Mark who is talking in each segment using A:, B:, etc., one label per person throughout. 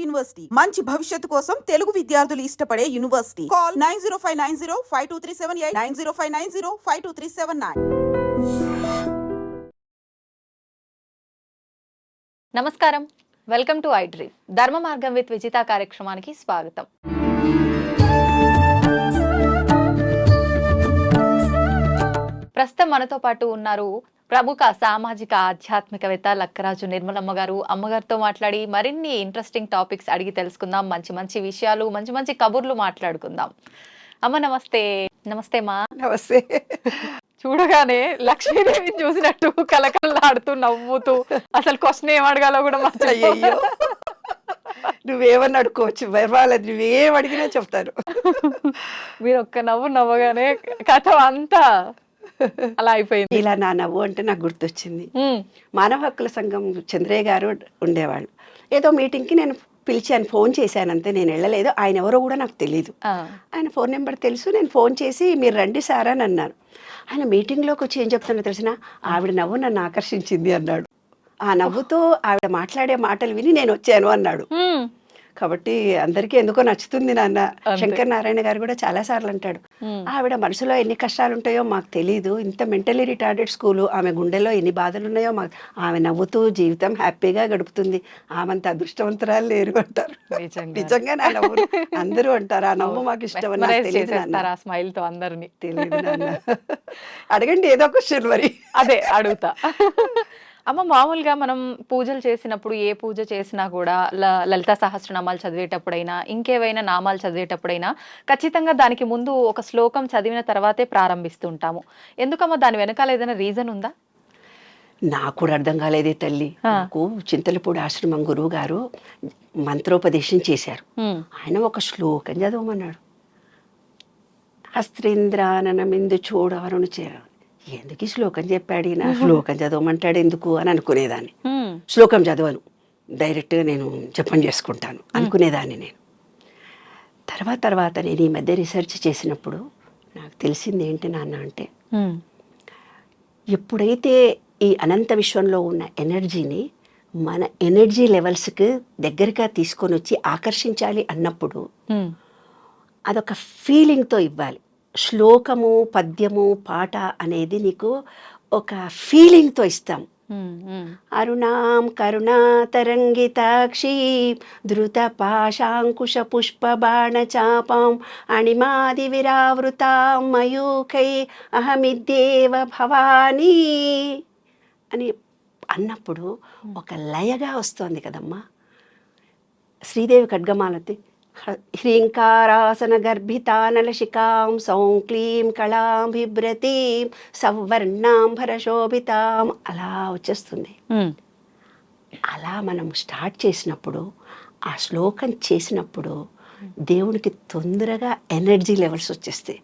A: University మంచి భవిష్యత్తు కోసం తెలుగు విద్యార్థులు ఇష్టపడే యూనివర్సిటీ. కాల్ 9059052378 9059052379.
B: నమస్కారం, వెల్కమ్ టు ఐ డ్రీమ్. ధర్మ మార్గం విత్ విజిత కార్యక్రమానికి స్వాగతం. ప్రస్తుతం మనతో పాటు ఉన్నారు ప్రముఖ సామాజిక ఆధ్యాత్మికవేత్త లక్కరాజు నిర్మలమ్మ గారు. అమ్మగారితో మాట్లాడి మరిన్ని ఇంట్రెస్టింగ్ టాపిక్స్ అడిగి తెలుసుకుందాం. మంచి మంచి విషయాలు, మంచి మంచి కబుర్లు మాట్లాడుకుందాం. అమ్మ నమస్తే. నమస్తే మా.
C: నమస్తే.
B: చూడగానే లక్ష్మీదేవిని చూసినట్టు కలకల్లాడుతూ నవ్వుతూ అసలు క్వశ్చన్ ఏం అడగాలో కూడా
C: అయ్యో, నువ్వేమని అడుకోవచ్చు, పర్వాలేదు, నువ్వేం అడిగినా చెప్తాను.
B: మీరు ఒక్క నవ్వు నవ్వగానే కథ అంతా అలా అయిపోయింది.
C: ఇలా నా నవ్వు అంటే నాకు గుర్తొచ్చింది. మానవ హక్కుల సంఘం చంద్రయ్య గారు ఉండేవాళ్ళు. ఏదో మీటింగ్కి నేను పిలిచాను, ఫోన్ చేశాను అంతే, నేను వెళ్ళలేదు. ఆయన ఎవరో కూడా నాకు తెలియదు. ఆయన ఫోన్ నెంబర్ తెలుసు. నేను ఫోన్ చేసి మీరు రండి సార్ అని అన్నాను. ఆయన మీటింగ్లోకి వచ్చి ఏం చెప్తున్నా తెలిసిన, ఆవిడ నవ్వు నన్ను ఆకర్షించింది అన్నాడు. ఆ నవ్వుతో ఆవిడ మాట్లాడే మాటలు విని నేను వచ్చాను అన్నాడు. కాబట్టి అందరికీ ఎందుకో నచ్చుతుంది నాన్న. శంకర్ నారాయణ గారు కూడా చాలా సార్లు అంటాడు, ఆవిడ మనసులో ఎన్ని కష్టాలు ఉంటాయో మాకు తెలియదు, ఇంత మెంటలీ రిటార్డెడ్ స్కూలు, ఆమె గుండెలో ఎన్ని బాధలు ఉన్నాయో మాకు, ఆమె నవ్వుతూ జీవితం హ్యాపీగా గడుపుతుంది, ఆమెంత అదృష్టవంతరాలు లేరు అంటారు. నిజంగా నా నవ్వు అందరూ అంటారు. ఆ నవ్వు మాకు ఇష్టం అని తెలియదు నాన్న. అడగండి ఏదో క్వశ్చన్ మరి.
B: అదే అడుగుతా. అమ్మ, మామూలుగా మనం పూజలు చేసినప్పుడు, ఏ పూజ చేసినా కూడా లలితా సహస్రనామాలు చదివేటప్పుడైనా, ఇంకేవైనా నామాలు చదివేటప్పుడైనా ఖచ్చితంగా దానికి ముందు ఒక శ్లోకం చదివిన తర్వాతే ప్రారంభిస్తుంటాము. ఎందుకమ్మా, దాని వెనకాల ఏదైనా రీజన్ ఉందా?
C: నాకు కూడా అర్థం కాలేదే తల్లి. నాకు చింతలపూడి ఆశ్రమం గురువు గారు మంత్రోపదేశం చేశారు. ఆయన ఒక శ్లోకం చదవమన్నాడు. హస్త్రేంద్రాననమిందు చూడవరును చేర, ఎందుకు ఈ శ్లోకం చెప్పాడు నా, శ్లోకం చదవమంటాడు ఎందుకు అని అనుకునేదాన్ని. శ్లోకం చదవను, డైరెక్ట్గా నేను జపం చేసుకుంటాను అనుకునేదాన్ని నేను. తర్వాత నేను ఈ మధ్య రీసెర్చ్ చేసినప్పుడు నాకు తెలిసింది ఏంటి నాన్న అంటే, ఎప్పుడైతే ఈ అనంత విశ్వంలో ఉన్న ఎనర్జీని మన ఎనర్జీ లెవెల్స్కి దగ్గరగా తీసుకొని వచ్చి ఆకర్షించాలి అన్నప్పుడు అదొక ఫీలింగ్తో ఇవ్వాలి. శ్లోకము, పద్యము, పాట అనేది నీకు ఒక ఫీలింగ్తో ఇస్తాం. అరుణాం కరుణాతరంగితాక్షి ధృత పాశాంకుశ పుష్ప బాణ చాపాం అణిమాది విరావృతాం మయూఖై అహమిద్యేవ భవానీ అని అన్నప్పుడు ఒక లయగా వస్తుంది కదమ్మా. శ్రీదేవి ఖడ్గమాలతి హ్రీంకారాసన గర్భితానలశికాం సౌం క్లీం కళాం బిభ్రతీం సవర్ణాంబరశోభితాం అలా వచ్చేస్తుంది. అలా మనం స్టార్ట్ చేసినప్పుడు, ఆ శ్లోకం చేసినప్పుడు దేవునికి తొందరగా ఎనర్జీ లెవెల్స్ వచ్చేస్తాయి.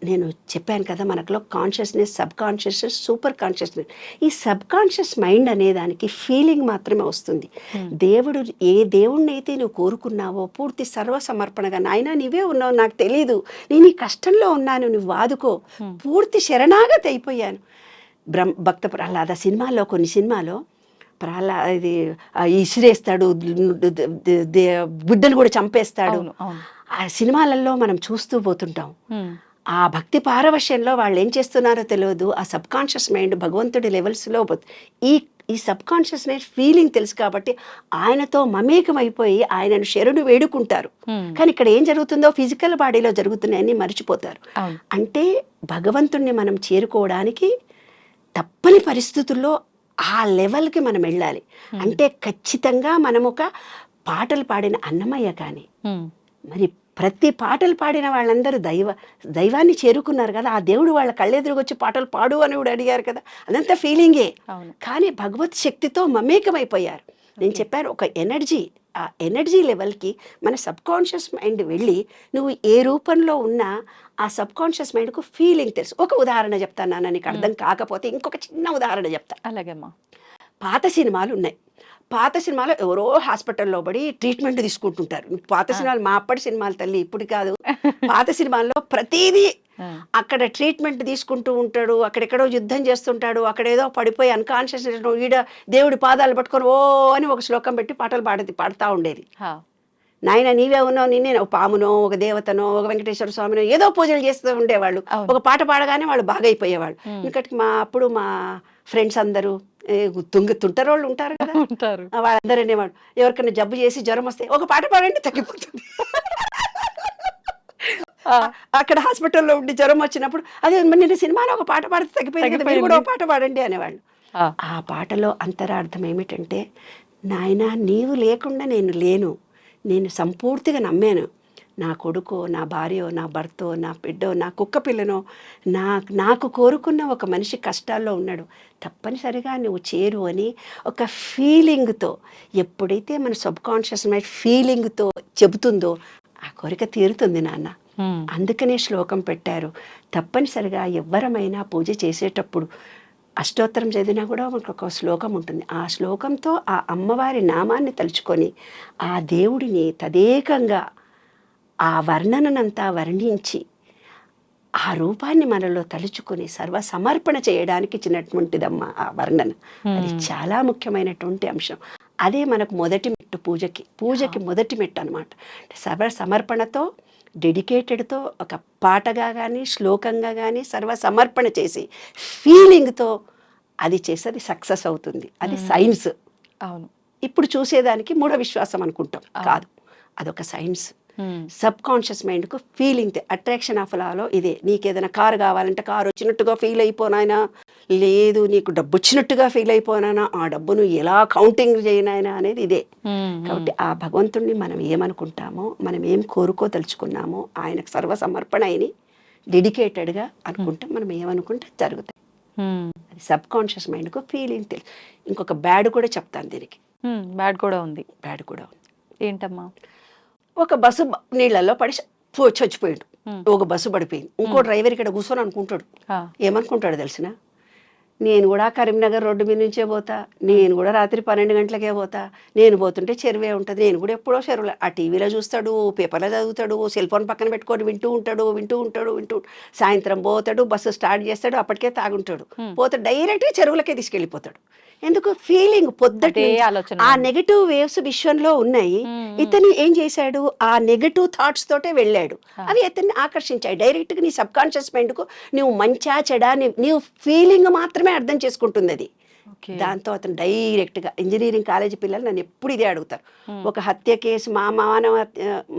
C: నేను చెప్పాను కదా, మనకులో consciousness, sub consciousness, super consciousness. ఈ సబ్ కాన్షియస్ మైండ్ అనే దానికి ఫీలింగ్ మాత్రమే వస్తుంది. దేవుడు ఏ దేవుణ్ణి అయితే నువ్వు కోరుకున్నావో పూర్తి సర్వసమర్పణగా, నాయనా నీవే ఉన్నావు, నాకు తెలీదు, నేను ఈ కష్టంలో ఉన్నాను, నువ్వు వాదుకో, పూర్తి శరణాగతి అయిపోయాను. భక్త ప్రహ్లాద సినిమాలో, కొన్ని సినిమాలో ఇది ఇసిరేస్తాడు, బిడ్డను కూడా చంపేస్తాడు. ఆ సినిమాలలో మనం చూస్తూ పోతుంటాం. ఆ భక్తి పారవశ్యంలో వాళ్ళు ఏం చేస్తున్నారో తెలియదు. ఆ సబ్ కాన్షియస్ మైండ్ భగవంతుడి లెవెల్స్లో ఈ సబ్ కాన్షియస్నెస్ ఫీలింగ్ తెలుసు కాబట్టి ఆయనతో మమేకం అయిపోయి ఆయనను శరణు వేడుకుంటారు. కానీ ఇక్కడ ఏం జరుగుతుందో ఫిజికల్ బాడీలో జరుగుతున్నాయని మర్చిపోతారు. అంటే భగవంతుణ్ణి మనం చేరుకోవడానికి తప్పని పరిస్థితుల్లో ఆ లెవెల్కి మనం వెళ్ళాలి. అంటే ఖచ్చితంగా మనం ఒక పాటలు పాడిన అన్నమయ్య కానీ, మరి ప్రతి పాటలు పాడిన వాళ్ళందరూ దైవాన్ని చేరుకున్నారు కదా. ఆ దేవుడు వాళ్ళ కళ్ళెదురుగొచ్చి పాటలు పాడు అని కూడా అడిగారు కదా, అదంతా ఫీలింగే. కానీ భగవత్ శక్తితో మమేకమైపోయారు. నేను చెప్పాను, ఒక ఎనర్జీ, ఆ ఎనర్జీ లెవెల్కి మన సబ్ కాన్షియస్ మైండ్ వెళ్ళి నువ్వు ఏ రూపంలో ఉన్నా ఆ సబ్ కాన్షియస్ మైండ్కు ఫీలింగ్ తెలుసు. ఒక ఉదాహరణ చెప్తాను నాన్న, నీకు అర్థం కాకపోతే ఇంకొక చిన్న ఉదాహరణ చెప్తా.
B: అలాగేమ్మా.
C: పాత సినిమాలు ఉన్నాయి. పాత సినిమాలో ఎవరో హాస్పిటల్లో పడి ట్రీట్మెంట్ తీసుకుంటుంటారు. పాత సినిమాలు మా అప్పటి సినిమాలు తల్లి, ఇప్పుడు కాదు. పాత సినిమాల్లో ప్రతిదీ అక్కడ ట్రీట్మెంట్ తీసుకుంటూ ఉంటాడు, అక్కడెక్కడో యుద్ధం చేస్తుంటాడు, అక్కడేదో పడిపోయి అన్కాన్షియస్ ఈడ దేవుడి పాదాలు పట్టుకొని ఓ అని ఒక శ్లోకం పెట్టి పాటలు పాడుతూ ఉండేది. నాయన నీవే ఉన్నావు, నిన్నే ఒక పామునో ఒక దేవతనో ఒక వెంకటేశ్వర స్వామినో ఏదో పూజలు చేస్తూ ఉండేవాళ్ళు. ఒక పాట పాడగానే వాళ్ళు బాగా అయిపోయేవాళ్ళు. ఎందుకంటే మా ఫ్రెండ్స్ అందరూ తుంటరోళ్ళు ఉంటారు కదా, వాళ్ళందరూ అనేవాడు ఎవరికైనా జబ్బు చేసి జ్వరం వస్తే ఒక పాట పాడండి తగ్గిపోతుంది. అక్కడ హాస్పిటల్లో ఉండి జ్వరం వచ్చినప్పుడు అదే నిన్న సినిమాలో ఒక పాట పాడితే తగ్గిపోయింది కదా, మీరు కూడా ఒక పాట పాడండి అనేవాళ్ళు. ఆ పాటలో అంతరార్థం ఏమిటంటే, నాయన నీవు లేకుండా నేను లేను, నేను సంపూర్తిగా నమ్మాను. నా కొడుకో నా భార్యో నా భర్తో నా బిడ్డో నా కుక్క పిల్లనో నాకు కోరుకున్న ఒక మనిషి కష్టాల్లో ఉన్నాడు, తప్పనిసరిగా నువ్వు చేరు అని ఒక ఫీలింగ్తో, ఎప్పుడైతే మన సబ్ కాన్షియస్ మైండ్ ఫీలింగ్తో చెబుతుందో ఆ కోరిక తీరుతుంది నాన్న. అందుకనే శ్లోకం పెట్టారు. తప్పనిసరిగా ఎవ్వరమైనా పూజ చేసేటప్పుడు అష్టోత్తరం చదివినా కూడా మనకు ఒక శ్లోకం ఉంటుంది. ఆ శ్లోకంతో ఆ అమ్మవారి నామాన్ని తలుచుకొని ఆ దేవుడిని తదేకంగా ఆ వర్ణనంతా వర్ణించి ఆ రూపాన్ని మనలో తలుచుకొని సర్వ సమర్పణ చేయడానికి ఇచ్చినటువంటిదమ్మా ఆ వర్ణన. అది చాలా ముఖ్యమైనటువంటి అంశం. అదే మనకు మొదటి మెట్టు పూజకి మొదటి మెట్టు అనమాట. సర్వ సమర్పణతో, డెడికేటెడ్తో ఒక పాటగా కానీ శ్లోకంగా కానీ సర్వ సమర్పణ చేసి ఫీలింగ్తో అది చేసేది సక్సెస్ అవుతుంది. అది సైన్స్.
B: అవును.
C: ఇప్పుడు చూసేదానికి మూఢ విశ్వాసం అనుకుంటాం, కాదు, అదొక సైన్స్. సబ్ కాన్షియస్ మైండ్కు ఫీలింగ్, అట్రాక్షన్ ఆఫ్ లాలో ఇదే. నీకు ఏదైనా కారు కావాలంటే కారు వచ్చినట్టుగా ఫీల్ అయిపోనాయనా, లేదు నీకు డబ్బు వచ్చినట్టుగా ఫీల్ అయిపోనానా, ఆ డబ్బును ఎలా కౌంటింగ్ చేయనాయనా అనేది ఇదే. కాబట్టి ఆ భగవంతుడిని మనం ఏమనుకుంటామో, మనం ఏం కోరుకోదలుచుకున్నామో ఆయనకు సర్వసమర్పణ అయిన డెడికేటెడ్గా అనుకుంటే మనం ఏమనుకుంటే జరుగుతాయి. అది సబ్ కాన్షియస్ మైండ్కు ఫీలింగ్ తెలుసు. ఇంకొక బ్యాడ్ కూడా చెప్తాను దీనికి.
B: బ్యాడ్ కూడా ఉంది. ఏంటమ్మా?
C: ఒక బస్సు నీళ్ళల్లో పడి చచ్చిపోయాడు, ఒక బస్సు పడిపోయింది. ఇంకో డ్రైవర్ ఇక్కడ కూర్చొని అనుకుంటాడు, ఏమనుకుంటాడు తెలిసిన, నేను కూడా కరీంనగర్ రోడ్డు మీద నుంచే పోతా, నేను కూడా రాత్రి 12 గంటలకే పోతా, నేను పోతుంటే చెరువే ఉంటుంది, నేను కూడా ఎప్పుడో చెరువులో. ఆ టీవీలో చూస్తాడు, పేపర్లో చదువుతాడు, సెల్ ఫోన్ పక్కన పెట్టుకొని వింటూ ఉంటాడు. సాయంత్రం పోతాడు, బస్సు స్టార్ట్ చేస్తాడు, అప్పటికే తాగుంటాడు, పోతే డైరెక్ట్గా చెరువులకే తీసుకెళ్ళిపోతాడు. ఎందుకు? ఫీలింగ్ పొద్దుటే ఆ నెగటివ్ వేవ్స్ విశ్వంలో ఉన్నాయి. ఇతను ఏం చేశాడు, ఆ నెగటివ్ థాట్స్ తోటే వెళ్ళాడు, అవి ఇతన్ని ఆకర్షించాయి. డైరెక్ట్గా నీ సబ్ కాన్షియస్ మైండ్కు నువ్వు మంచా చెడా నీవు ఫీలింగ్ మాత్రమే అర్థం చేసుకుంటుంది అది. దాంతో అతను డైరెక్ట్గా, ఇంజనీరింగ్ కాలేజీ పిల్లలు నన్ను ఎప్పుడు ఇదే అడుగుతారు, ఒక హత్య కేసు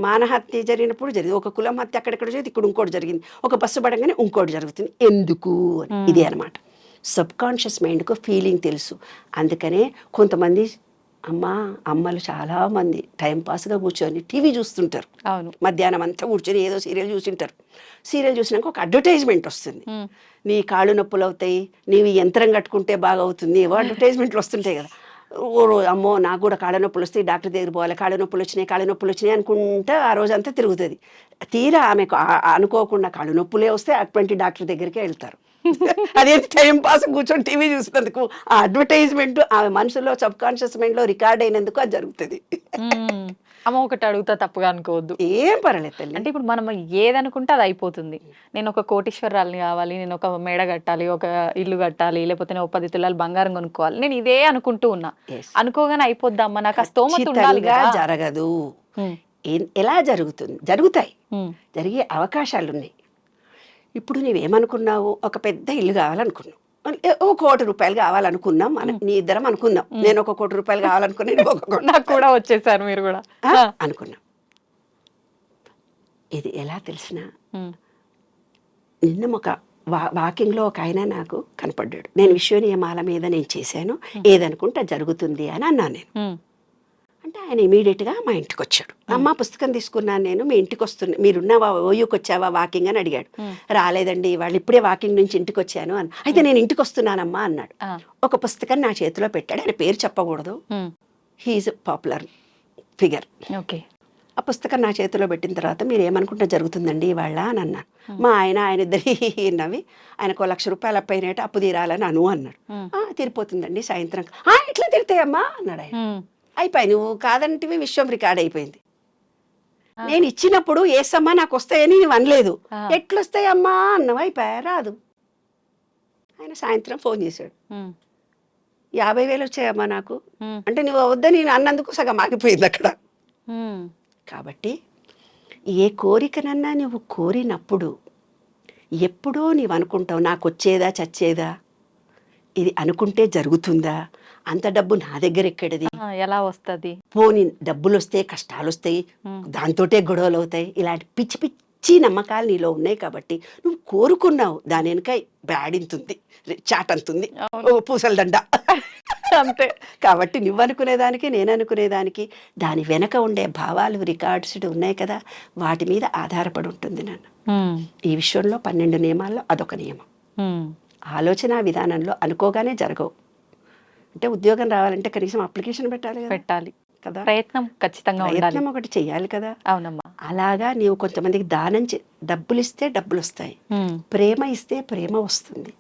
C: మానహత్య జరిగినప్పుడు జరిగింది, ఒక కులం హత్య అక్కడెక్కడ జరిగింది, ఇక్కడ ఇంకోటి జరిగింది, ఒక బస్సు పడంగానే ఇంకోటి జరుగుతుంది, ఎందుకు అని. ఇదే అనమాట సబ్ కాన్షియస్ మైండ్కు ఫీలింగ్ తెలుసు. అందుకనే కొంతమంది అమ్మలు చాలామంది టైంపాస్గా కూర్చొని టీవీ చూస్తుంటారు, మధ్యాహ్నం అంతా కూర్చొని ఏదో సీరియల్ చూసింటారు. సీరియల్ చూసినాక ఒక అడ్వర్టైజ్మెంట్ వస్తుంది, నీ కాళ్ళు నొప్పులు అవుతాయి, నీవు యంత్రం కట్టుకుంటే బాగా అవుతుంది, ఏవో అడ్వర్టైజ్మెంట్లు వస్తుంటాయి కదా. అమ్మో నాకు కూడా కాళ్ళ నొప్పులు వస్తాయి, డాక్టర్ దగ్గర పోవాలి, కాళ్ళ నొప్పులు వచ్చినాయి అనుకుంటా ఆ రోజంతా తిరుగుతుంది. తీరా ఆమెకు అనుకోకుండా కాళ్ళు నొప్పులే వస్తే అటువంటి డాక్టర్ దగ్గరికే వెళ్తారు. అదే టైం పాస్ కూర్చొని టీవీ చూసినందుకు ఆ అడ్వర్టైజ్మెంట్ ఆమె మనసులో సబ్ కాన్షియస్ మైండ్ లో రికార్డ్ అయినందుకు అది జరుగుతుంది.
B: అమ్మ ఒకటి అడుగుతా, తప్పుగా అనుకోవద్దు.
C: ఏం పర్లేదు తల్లి.
B: అంటే ఇప్పుడు మనం ఏదనుకుంటే అది అయిపోతుంది. నేను ఒక కోటీశ్వరాలని కావాలి, నేను ఒక మేడ కట్టాలి, ఒక ఇల్లు కట్టాలి, లేకపోతే నేను 10 తులాలు బంగారం కొనుక్కోవాలి, నేను ఇదే అనుకుంటూ ఉన్నా. అనుకోగానే అయిపోద్దమ్మా, నాకు ఆ స్తోమత ఉండాలి.
C: జరగదు. ఎలా జరుగుతుంది? జరుగుతాయి, జరిగే అవకాశాలు ఉన్నాయి. ఇప్పుడు నువ్వేమనుకున్నావు, ఒక పెద్ద ఇల్లు కావాలనుకున్నావు, ₹1 కోటి కావాలనుకున్నాం, నీ ఇద్దరం అనుకుందాం, నేను ₹1 కోటి కావాలనుకున్నా,
B: నాకు కూడా వచ్చేసారు, మీరు కూడా
C: అనుకున్నాం. ఇది ఎలా తెలిసిన, నిన్న ఒక వాకింగ్లో ఒక ఆయన నాకు కనపడ్డాడు. నేను విశ్వనియమాల మీద నేను చేశాను, ఏదనుకుంటే జరుగుతుంది అని అన్నాను నేను. అంటే ఆయన ఇమీడియట్గా మా ఇంటికి వచ్చాడు. అమ్మ పుస్తకం తీసుకున్నాను నేను, మీ ఇంటికి వస్తున్నా, మీరున్నావా, ఓయూకి వచ్చావా వాకింగ్ అని అడిగాడు. రాలేదండి, వాళ్ళు ఇప్పుడే వాకింగ్ నుంచి ఇంటికి వచ్చాను అని. అయితే నేను ఇంటికి వస్తున్నానమ్మా అన్నాడు. ఒక పుస్తకం నా చేతిలో పెట్టాడు, ఆయన పేరు చెప్పకూడదు, హీఈస్ పాపులర్ ఫిగర్. ఆ పుస్తకం నా చేతిలో పెట్టిన తర్వాత మీరు ఏమనుకుంటే జరుగుతుందండి ఇవాళ అని అన్నాను. మా ఆయన ఇద్దరి నవ్వి, ఆయనకు ₹1,00,000 అప్పైనట్టు అప్పు తీరాలని అన్నాడు. తీరిపోతుందండి సాయంత్రం. ఎట్లా తిడతాయమ్మా అన్నాడు ఆయన. అయిపోయి నువ్వు కాదంటివి విశ్వం రికార్డ్ అయిపోయింది. నేను ఇచ్చినప్పుడు ఏసమ్మా నాకు వస్తాయని నువ్వు అనలేదు, ఎట్లొస్తాయమ్మా అన్నావు, అయిపోయా రాదు. ఆయన సాయంత్రం ఫోన్ చేశాడు, 50,000 వచ్చాయమ్మా నాకు అంటే నువ్వు వద్దని నేను అన్నందుకు సగం ఆగిపోయింది అక్కడ. కాబట్టి ఏ కోరికనన్నా నువ్వు కోరినప్పుడు ఎప్పుడో నీవు అనుకుంటావు నాకు వచ్చేదా చచ్చేదా, ఇది అనుకుంటే జరుగుతుందా, అంత డబ్బు నా దగ్గర ఎక్కడిది,
B: ఎలా వస్తుంది,
C: పోనీ డబ్బులు వస్తే కష్టాలు వస్తాయి, దాంతోటే గొడవలు అవుతాయి, ఇలాంటి పిచ్చి పిచ్చి నమ్మకాలు నీలో ఉన్నాయి. కాబట్టి నువ్వు కోరుకున్నావు, దాని వెనక బ్యాడింతుంది, చాటంతుంది, పూసల దండ
B: అంతే.
C: కాబట్టి నువ్వు అనుకునేదానికి నేను అనుకునేదానికి దాని వెనక ఉండే భావాలు రికార్డ్స్ ఉన్నాయి కదా, వాటి మీద ఆధారపడి ఉంటుంది నన్ను. ఈ విషయంలో 12 నియమాల్లో అదొక నియమం. ఆలోచన విధానంలో అనుకోగానే జరగవు. అంటే ఉద్యోగం రావాలంటే కనీసం అప్లికేషన్ పెట్టాలి కదా,
B: ప్రయత్నం ఖచ్చితంగా ఉండాలి,
C: ప్రయత్నం ఒకటి చెయ్యాలి కదా.
B: అవునమ్మా.
C: అలాగా నీవు కొంతమందికి దానం డబ్బులు ఇస్తే డబ్బులు వస్తాయి, ప్రేమ ఇస్తే ప్రేమ వస్తుంది.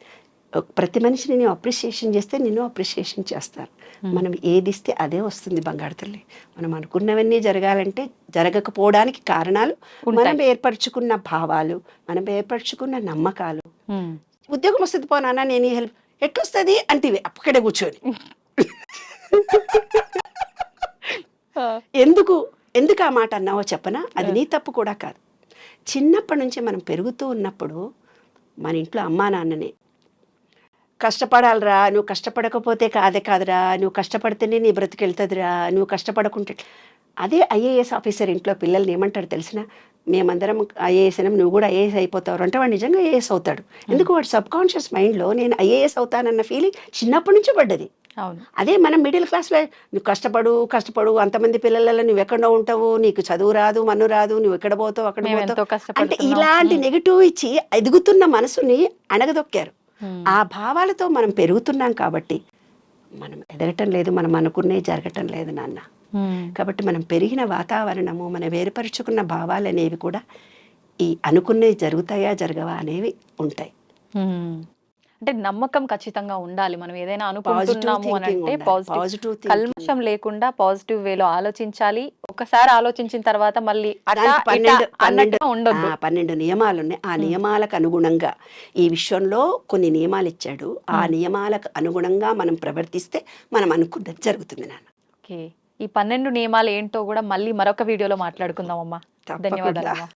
C: ప్రతి మనిషిని నేను అప్రిషియేషన్ చేస్తే నిన్ను అప్రిషియేషన్ చేస్తారు. మనం ఏది ఇస్తే అదే వస్తుంది బంగారు తల్లి. మనం అనుకున్నవన్నీ జరగాలంటే జరగకపోవడానికి కారణాలు మనం ఏర్పరచుకున్న భావాలు, మనం ఏర్పరచుకున్న నమ్మకాలు. ఉద్యోగం వస్తుంది పోనా నేను ఈ హెల్ప్ ఎట్లొస్తుంది అంటే అక్కడే కూర్చొని ఎందుకు ఆ మాట అన్నావో చెప్పనా, అది నీ తప్పు కూడా కాదు. చిన్నప్పటి నుంచి మనం పెరుగుతూ ఉన్నప్పుడు మన ఇంట్లో అమ్మా నాన్ననే కష్టపడాలిరా, నువ్వు కష్టపడకపోతే కాదురా, నువ్వు కష్టపడితేనే నీ బ్రతికెళ్తుందిరా, నువ్వు కష్టపడకుంటే. అదే ఐఏఎస్ ఆఫీసర్ ఇంట్లో పిల్లల్ని ఏమంటాడు తెలిసిన, మేమందరం ఐఏఎస్ అయినా నువ్వు కూడా ఐఏఎస్ అయిపోతావు అంటే వాడు నిజంగా ఐఏఎస్ అవుతాడు. ఎందుకు వాడు సబ్కాన్షియస్ మైండ్లో నేను ఐఏఎస్ అవుతానన్న ఫీలింగ్ చిన్నప్పటి నుంచి పడ్డది. అదే మనం మిడిల్ క్లాస్లో నువ్వు కష్టపడు అంతమంది పిల్లలలో నువ్వు ఎక్కడో ఉంటావు, నీకు చదువు రాదు మన్ను రాదు, నువ్వు ఎక్కడ పోతావు అక్కడ పోతావు అంటే ఇలాంటి నెగిటివ్ ఇచ్చి ఎదుగుతున్న మనసుని అణగదొక్కారు. ఆ భావాలతో మనం పెరుగుతున్నాం కాబట్టి మనం ఎదగటం లేదు, మనం అనుకునే జరగటం లేదు నాన్న. కాబట్టి మనం పెరిగిన వాతావరణము, మనం వేరుపరుచుకున్న భావాలు అనేవి కూడా ఈ అనుకునేవి జరుగుతాయా జరగవా అనేవి ఉంటాయి.
B: అంటే నమ్మకం ఖచ్చితంగా ఉండాలి. మనం ఏదైనా అనుకుంటున్నాము అని అంటే పాజిటివ్, కల్మషం లేకుండా పాజిటివ్ వేలో ఆలోచించాలి. ఒకసారి ఆలోచించిన తర్వాత మళ్ళీ
C: 12 నియమాలు ఉన్నాయి. ఆ నియమాలకు అనుగుణంగా ఈ విషయంలో కొన్ని నియమాలు ఇచ్చాడు. ఆ నియమాలకు అనుగుణంగా మనం ప్రవర్తిస్తే మనం అనుకున్నది జరుగుతుంది నాన్న.
B: ఓకే, ఈ 12 నియమాలు ఏంటో కూడా మళ్ళీ మరొక వీడియోలో మాట్లాడుకుందాం అమ్మా. ధన్యవాదాలు.